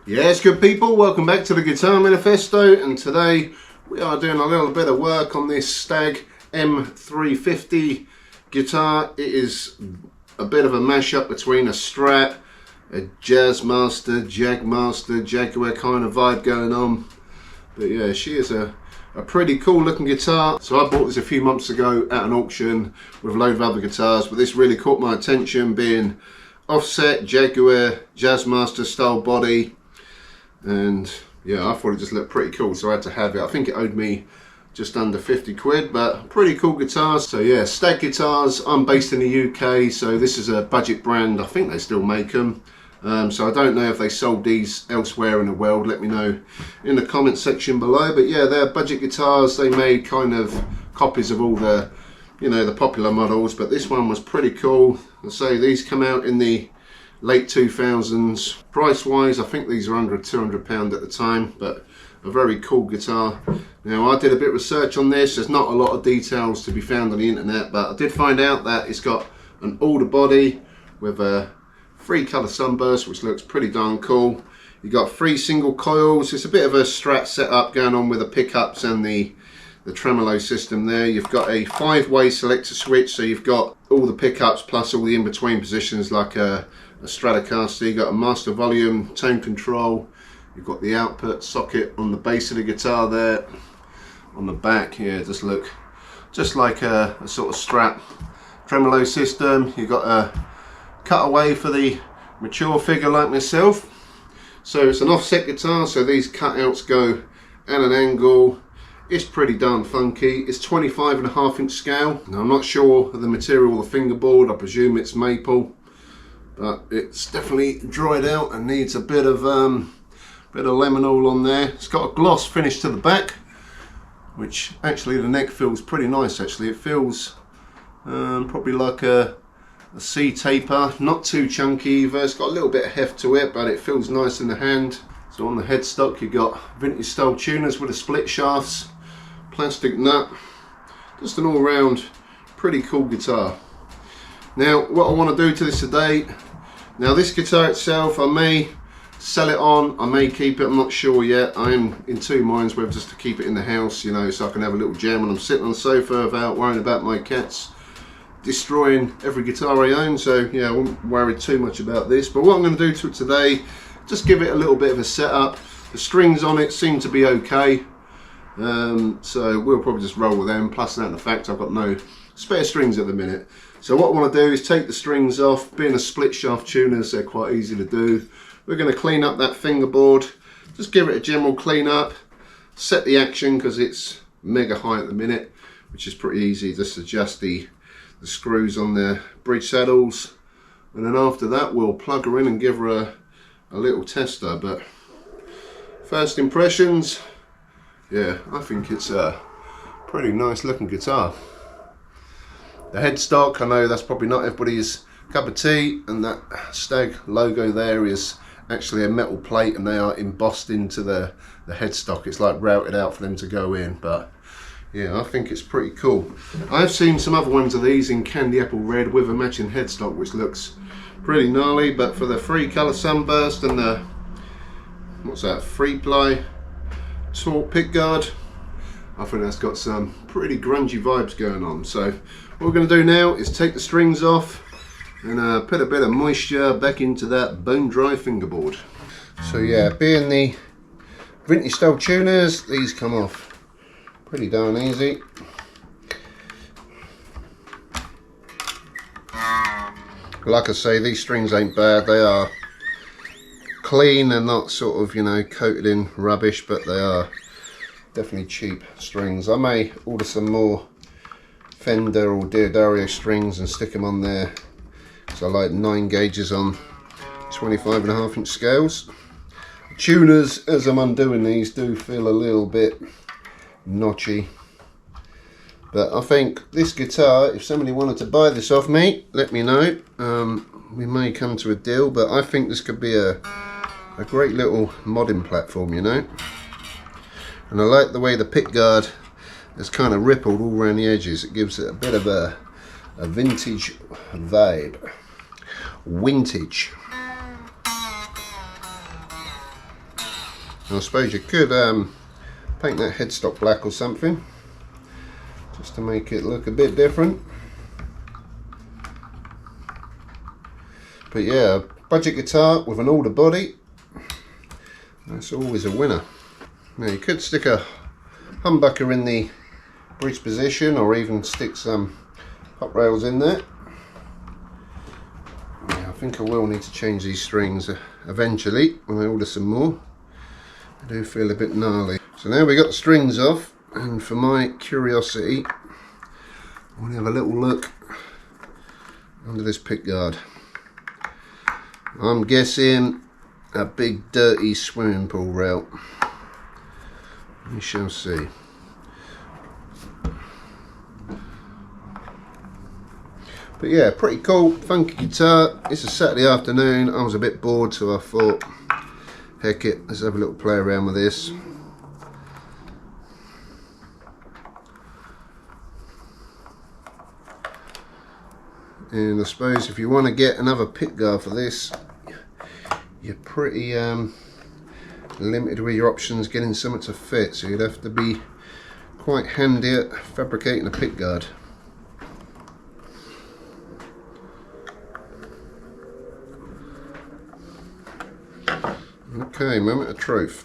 Yes, good people, welcome back to the Guitar Manifesto, and today we are doing a little bit of work on this Stagg M350 guitar. It is a bit of a mashup between a Strat, a Jazzmaster, Jagmaster, Jaguar kind of vibe going on. But yeah, she is a pretty cool looking guitar. So I bought this a few months ago at an auction with a load of other guitars, but this really caught my attention, being offset, Jaguar, Jazzmaster style body. And yeah, I thought it just looked pretty cool, so I had to have it. I think it owed me just under 50 quid, but pretty cool guitar. So yeah, Stagg guitars. I'm based in the UK, so this is a budget brand. I think they still make them. So I don't know if they sold these elsewhere in the world. Let me know in the comment section below. But yeah, they're budget guitars. They made kind of copies of all the, you know, the popular models, but this one was pretty cool. I say these come out in the late 2000s. Price wise, I think these are under £200 at the time, but a very cool guitar. Now I did a bit of research on this. There's not a lot of details to be found on the internet, but I did find out that it's got an older body with a 3 colour sunburst, which looks pretty darn cool. You got 3 single coils. It's a bit of a Strat setup going on with the pickups and the tremolo system there. You've got a 5-way selector switch, so you've got all the pickups plus all the in-between positions like a stratocaster. You've got a master volume, tone control. You've got the output socket on the base of the guitar there. On the back here, just look just like a sort of Strat tremolo system. You've got a cutaway for the mature figure like myself. So it's an offset guitar, so these cutouts go at an angle. It's pretty darn funky. It's 25.5" scale. Now I'm not sure of the material of the fingerboard. I presume it's maple, but it's definitely dried out and needs a bit of laminol on there. It's got a gloss finish to the back, which actually the neck feels pretty nice. Actually, it feels probably like a C taper, not too chunky either. It's got a little bit of heft to it, but it feels nice in the hand. So on the headstock you got vintage style tuners with the split shafts, plastic nut, just an all-round pretty cool guitar. Now what I want to do to this today, now this guitar itself, I may sell it on, I may keep it, I'm not sure yet. I am in two minds whether just to keep it in the house, you know, so I can have a little jam when I'm sitting on the sofa without worrying about my cats destroying every guitar I own. So yeah, I won't worry too much about this, but what I'm going to do to it today, just give it a little bit of a setup. The strings on it seem to be okay, so we'll probably just roll with them, plus that and the fact I've got no spare strings at the minute. So what I want to do is take the strings off. Being a split shaft tuners, they're quite easy to do. We're going to clean up that fingerboard, just give it a general clean up, set the action because it's mega high at the minute, which is pretty easy. Just adjust the screws on the bridge saddles, and then after that we'll plug her in and give her a little tester. But first impressions, yeah, I think it's a pretty nice looking guitar. The headstock, I know that's probably not everybody's cup of tea, and that Stagg logo there is actually a metal plate, and they are embossed into the headstock. It's like routed out for them to go in, but yeah, I think it's pretty cool. I've seen some other ones of these in candy apple red with a matching headstock, which looks pretty gnarly, but for the 3 colour sunburst and the, what's that, 3-ply taut pickguard, I think that's got some pretty grungy vibes going on. So what we're going to do now is take the strings off and put a bit of moisture back into that bone dry fingerboard. So yeah, being the vintage style tuners, these come off pretty darn easy. Like I say, these strings ain't bad. They are clean and not sort of, you know, coated in rubbish, but they are definitely cheap strings. I may order some more Fender or Diodario strings and stick them on there, because I like 9 gauges on 25.5" scales. Tuners, as I'm undoing these, do feel a little bit notchy, but I think this guitar, if somebody wanted to buy this off me, let me know. We may come to a deal, but I think this could be a great little modding platform, you know. And I like the way the pickguard is kind of rippled all around the edges. It gives it a bit of a vintage vibe. Vintage. And I suppose you could paint that headstock black or something, just to make it look a bit different. But yeah, budget guitar with an alder body, that's always a winner. Now you could stick a humbucker in the bridge position, or even stick some hot rails in there. Yeah, I think I will need to change these strings eventually when I order some more. I do feel a bit gnarly. So now we got the strings off, and for my curiosity, I want to have a little look under this pickguard. I'm guessing a big dirty swimming pool rail. We shall see. But yeah, pretty cool, funky guitar. It's a Saturday afternoon. I was a bit bored, so I thought, heck it, let's have a little play around with this. And I suppose if you want to get another pickguard for this, you're pretty limited with your options getting something to fit, so you'd have to be quite handy at fabricating a pickguard. Okay, moment of truth.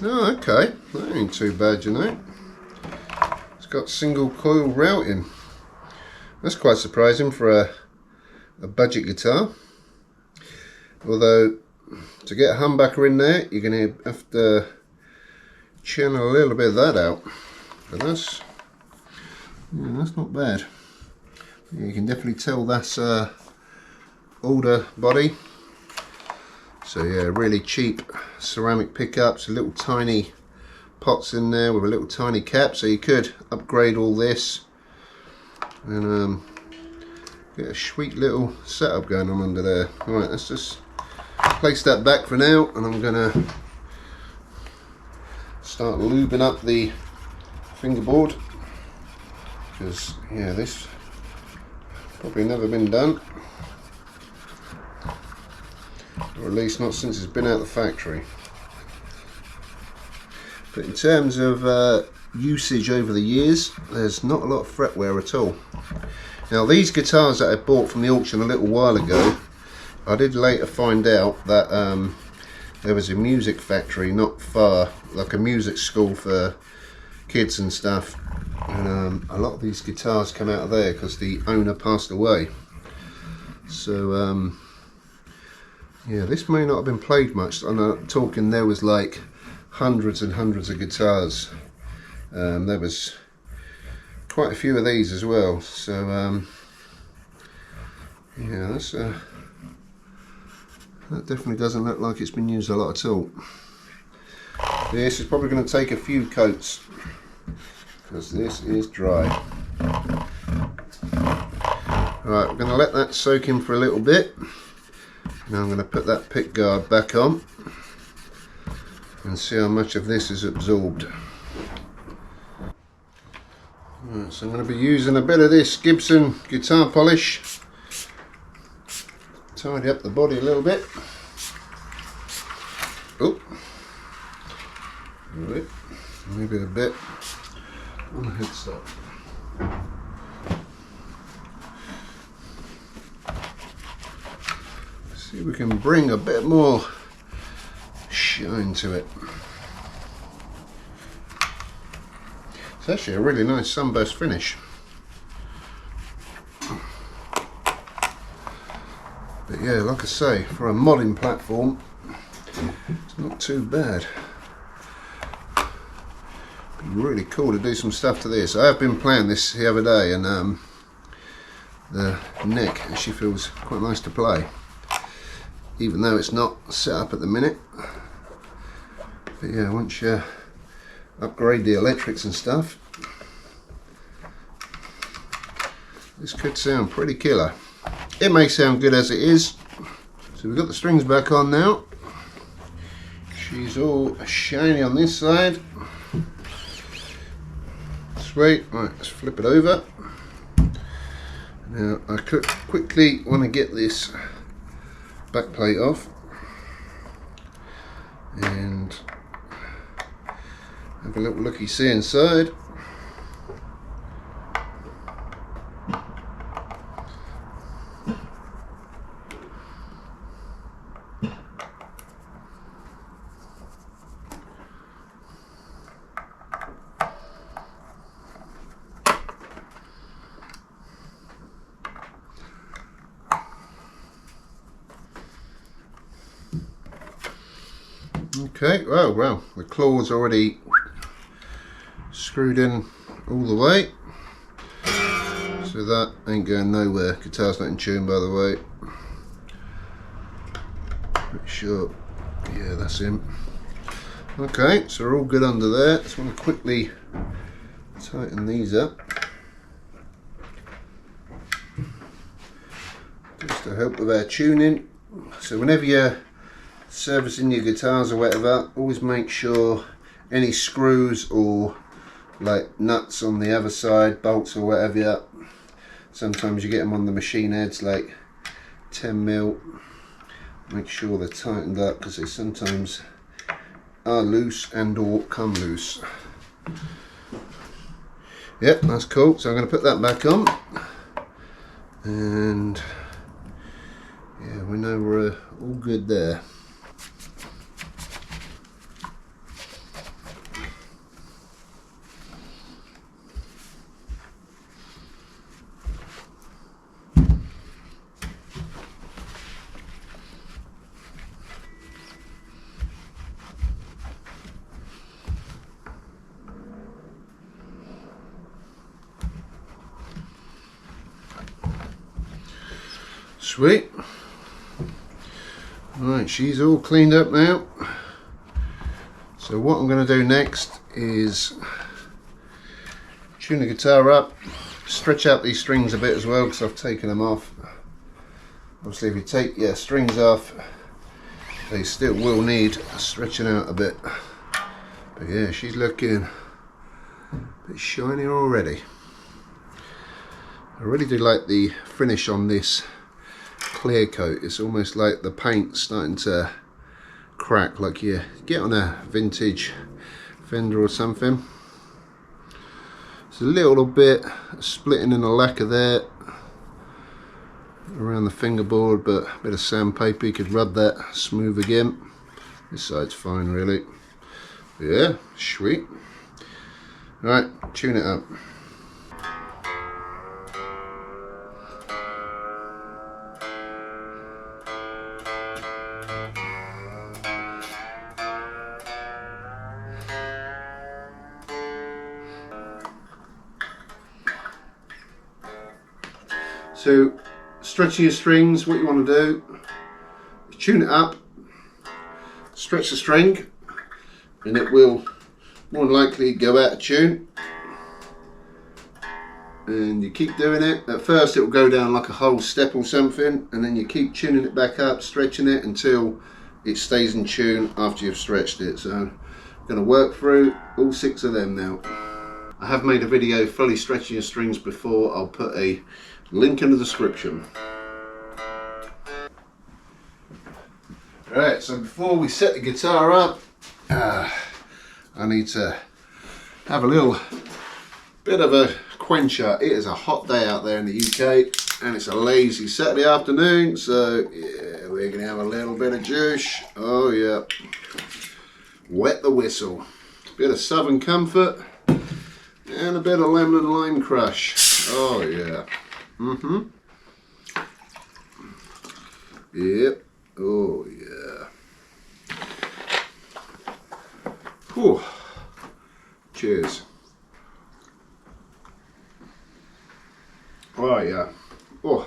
Oh, okay, that ain't too bad, you know. It's got single coil routing. That's quite surprising for a budget guitar. Although, to get a humbucker in there, you're going to have to channel a little bit of that out. But that's not bad. Yeah, you can definitely tell that's older body. So yeah, really cheap ceramic pickups, little tiny pots in there with a little tiny cap, so you could upgrade all this and get a sweet little setup going on under there. Right, let's just place that back for now, and I'm gonna start lubing up the fingerboard, because yeah, this probably never been done, or at least not since it's been out of the factory. But in terms of usage over the years, there's not a lot of fretwear at all. Now these guitars that I bought from the auction a little while ago, I did later find out that there was a music factory not far, like a music school for kids and stuff, and a lot of these guitars come out of there because the owner passed away. So yeah, this may not have been played much. I'm talking there was like hundreds and hundreds of guitars. There was quite a few of these as well. So yeah, that's that definitely doesn't look like it's been used a lot at all. This is probably going to take a few coats because this is dry. Right, we're going to let that soak in for a little bit. Now I'm going to put that pick guard back on and see how much of this is absorbed. Right, so I'm going to be using a bit of this Gibson guitar polish. Tidy up the body a little bit. Oh, right, maybe a bit on the headstock. See if we can bring a bit more shine to it. It's actually a really nice sunburst finish. But yeah, like I say, for a modding platform, it's not too bad. Be really cool to do some stuff to this. I have been playing this the other day, and the neck actually feels quite nice to play, even though it's not set up at the minute. But yeah, once you upgrade the electrics and stuff, this could sound pretty killer. It may sound good as it is. So we've got the strings back on now. She's all shiny on this side. Sweet. Right, let's flip it over. Now I could quickly want to get this back plate off. and have a little looky see inside. Okay, well, the claw's already screwed in all the way, so that ain't going nowhere. Guitar's not in tune, by the way. Pretty sure, yeah, that's him. Okay, so we're all good under there. Just want to quickly tighten these up, just to help with our tuning. So whenever you're servicing your guitars or whatever, always make sure any screws or like nuts on the other side, bolts or whatever, sometimes you get them on the machine heads like 10mm, make sure they're tightened up because they sometimes are loose and or come loose. Yep, that's cool. So I'm going to put that back on, and yeah, we know we're all good there. Sweet. Right, she's all cleaned up now. So what I'm going to do next is tune the guitar up, stretch out these strings a bit as well because I've taken them off. Obviously if you take your strings off, they still will need stretching out a bit. But yeah, she's looking a bit shinier already. I really do like the finish on this clear coat. It's almost like the paint's starting to crack, like you get on a vintage Fender or something. It's a little bit splitting in the lacquer there around the fingerboard, but a bit of sandpaper, you could rub that smooth again. This side's fine really. But yeah, sweet. Right, tune it up. So, stretching your strings, what you want to do is tune it up, stretch the string, and it will more than likely go out of tune. And you keep doing it. At first it will go down like a whole step or something, and then you keep tuning it back up, stretching it until it stays in tune after you've stretched it. So I'm going to work through all 6 of them now. I have made a video fully stretching your strings before. I'll put a link in the description. Right, so before we set the guitar up, I need to have a little bit of a quencher. It is a hot day out there in the UK and it's a lazy Saturday afternoon, so yeah, we're gonna have a little bit of juice. Oh yeah, wet the whistle. Bit of Southern Comfort and a bit of lemon and lime crush. Oh yeah. Yep. Oh yeah. Whew. Cheers. Oh yeah. Oh.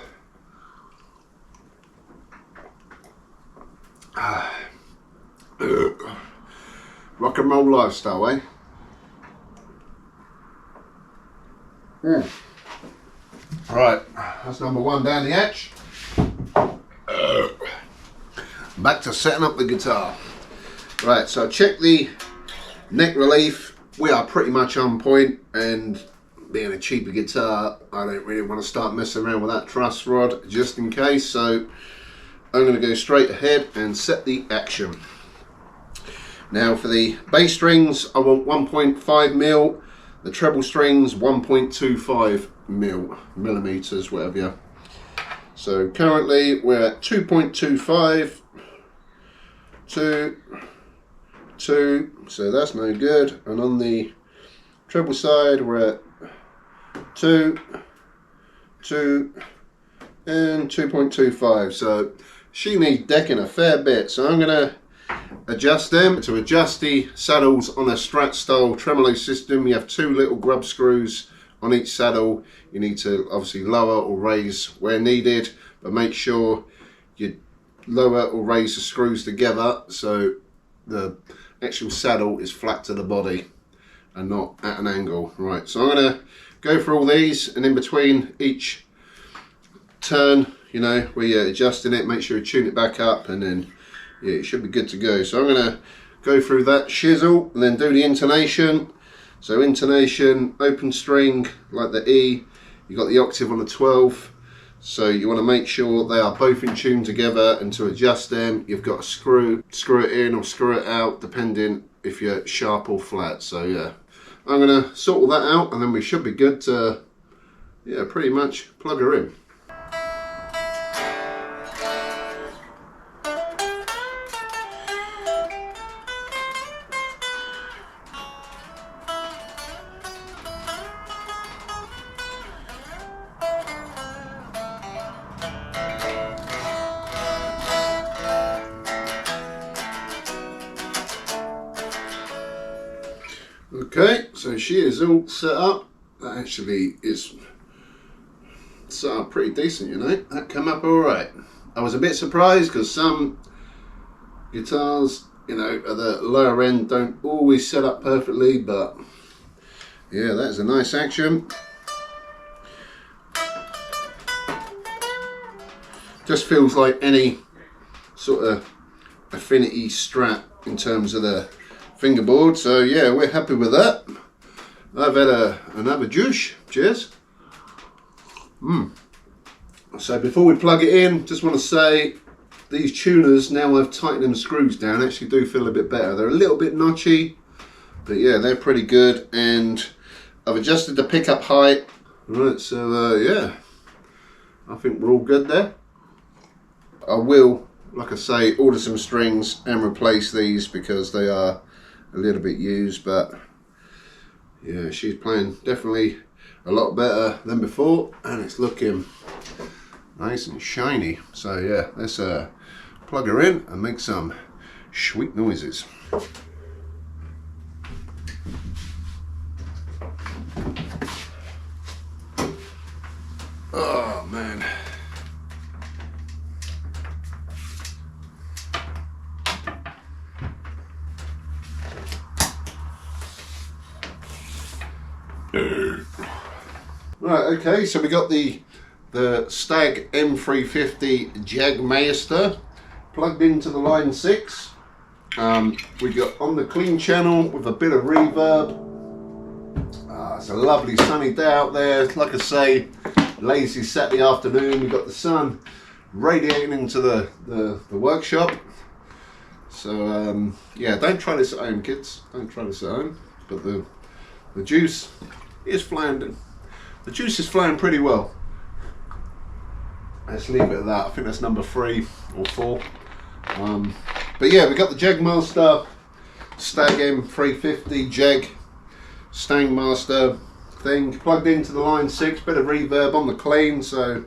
Rock and roll lifestyle, eh? Right, that's number 1 down the hatch. Back to setting up the guitar. Right, so check the neck relief. We are pretty much on point, and being a cheaper guitar, I don't really want to start messing around with that truss rod just in case, so I'm going to go straight ahead and set the action. Now for the bass strings, I want 1.5 mil. The treble strings 1.25 millimeters, whatever. Yeah. So currently we're at 2.25, 2, so that's no good. And on the treble side we're at 2, and 2.25. So she needs decking a fair bit. So I'm gonna adjust them. To adjust the saddles on a Strat style tremolo system, you have 2 little grub screws on each saddle. You need to obviously lower or raise where needed, but make sure you lower or raise the screws together so the actual saddle is flat to the body and not at an angle. Right, so I'm going to go through all these, and in between each turn, you know, where you're adjusting it, make sure you tune it back up, and then yeah, it should be good to go. So I'm going to go through that shizzle and then do the intonation. So intonation, open string like the E, you got the octave on the 12, so you want to make sure they are both in tune together, and to adjust them you've got to screw it in or screw it out depending if you're sharp or flat. So yeah, I'm going to sort all that out, and then we should be good to, yeah, pretty much plug her in. Okay, so she is all set up. That actually is set up pretty decent, you know. That came up all right. I was a bit surprised because some guitars, you know, at the lower end don't always set up perfectly, but yeah, that's a nice action. Just feels like any sort of affinity Strat in terms of the fingerboard, so yeah, we're happy with that. I've had another juice. Cheers. So before we plug it in, just want to say these tuners, now I've tightened them screws down, actually do feel a bit better. They're a little bit notchy, but yeah, they're pretty good, and I've adjusted the pickup height. Right, so yeah, I think we're all good there. I will, like I say, order some strings and replace these because they are a little bit used, but yeah, she's playing definitely a lot better than before, and it's looking nice and shiny. So yeah, let's plug her in and make some sweet noises. Oh man. Right, okay, so we got the Stagg M350 Jagmaster plugged into the line 6. We got on the clean channel with a bit of reverb. It's a lovely sunny day out there. Like I say, lazy Saturday afternoon. We've got the sun radiating into the workshop. So yeah, don't try this at home, kids. Don't try this at home. But the juice is flying. The juice is flowing pretty well. Let's leave it at that. I think that's number 3 or 4. But yeah, we got the Jagmaster Stagg M350 Jagmaster thing plugged into the line 6. Bit of reverb on the clean. So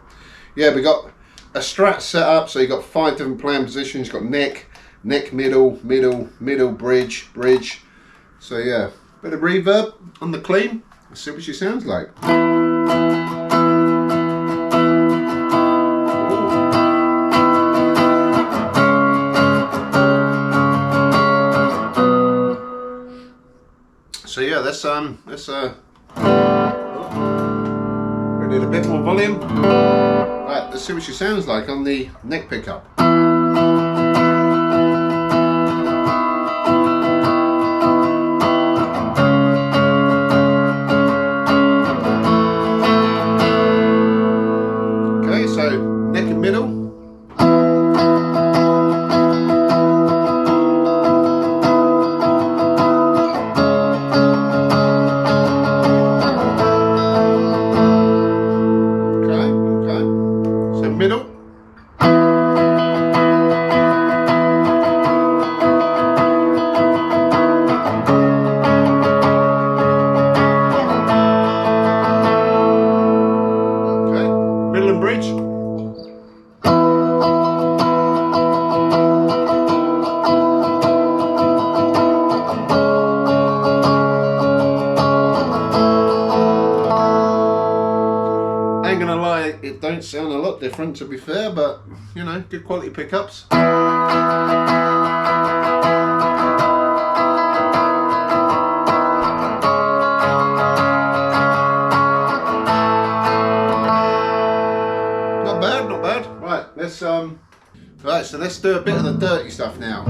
yeah, we got a Strat set up. So you got 5 different playing positions. You've got neck, middle, bridge. So yeah, bit of reverb on the clean. Let's see what she sounds like. So yeah, let's we need a bit more volume. Right, let's see what she sounds like on the neck pickup. Okay, so neck and middle. different to be fair, but you know, good quality pickups. Not bad, not bad. Right, so let's do a bit of the dirty stuff now.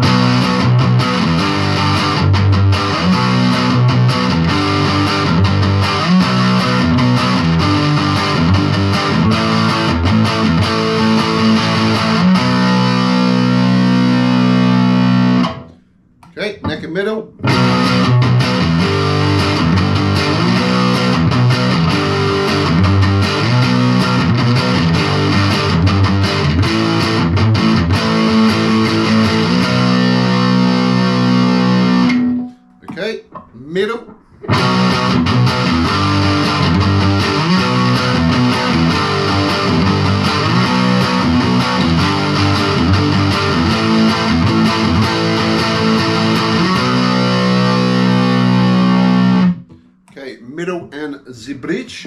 Okay, neck and middle. Okay, middle. Okay, middle and the bridge.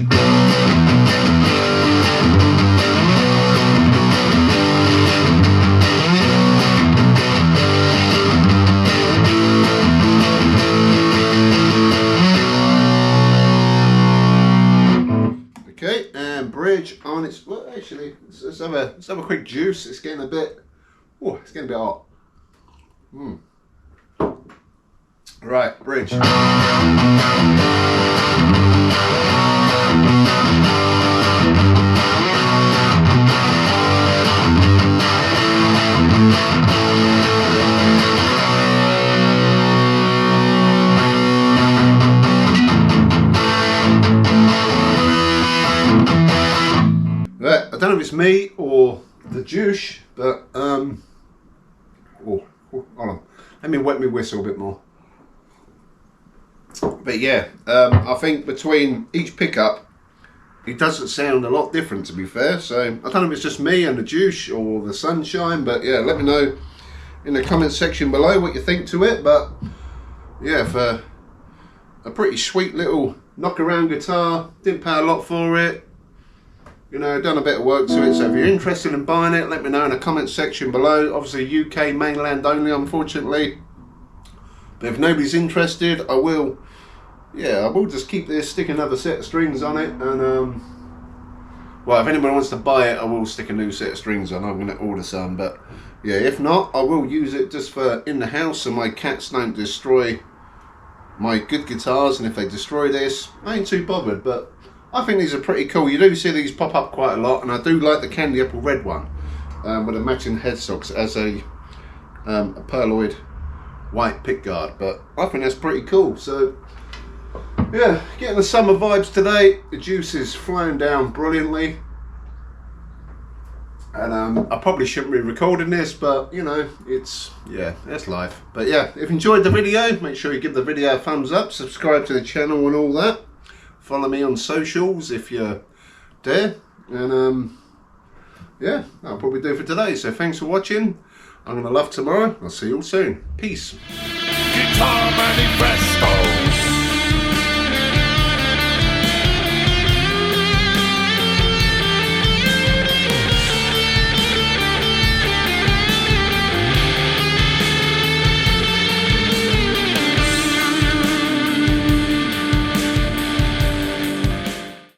Okay, and bridge on its. Well, actually, let's have a quick juice. It's getting a bit. Oh, it's getting a bit hot. Right, bridge. Right, I don't know if it's me or the juice, but oh, hold on. Let me wet my whistle a bit more. But yeah, I think between each pickup, it doesn't sound a lot different, to be fair. So I don't know if it's just me and the juice or the sunshine, but yeah, let me know in the comment section below what you think to it. But yeah, for a pretty sweet little knock around guitar, didn't pay a lot for it. You know, done a bit of work to it. So if you're interested in buying it, let me know in the comment section below. Obviously UK mainland only, unfortunately. But if nobody's interested, I will just keep this, stick another set of strings on it, and well, if anyone wants to buy it, I will stick a new set of strings on. I'm going to order some, but yeah, if not, I will use it just for in the house so my cats don't destroy my good guitars. And if they destroy this, I ain't too bothered. But I think these are pretty cool. You do see these pop up quite a lot, and I do like the candy apple red one with a matching headsocks as a pearloid white pickguard. But I think that's pretty cool. So yeah, getting the summer vibes today. The juice is flowing down brilliantly, and I probably shouldn't be recording this, but you know, that's life. But yeah, if you enjoyed the video, make sure you give the video a thumbs up, subscribe to the channel and all that. Follow me on socials if you dare, and yeah, that'll probably do for today. So thanks for watching. I'm gonna love tomorrow. I'll see you all soon. Peace. Guitar Manifesto.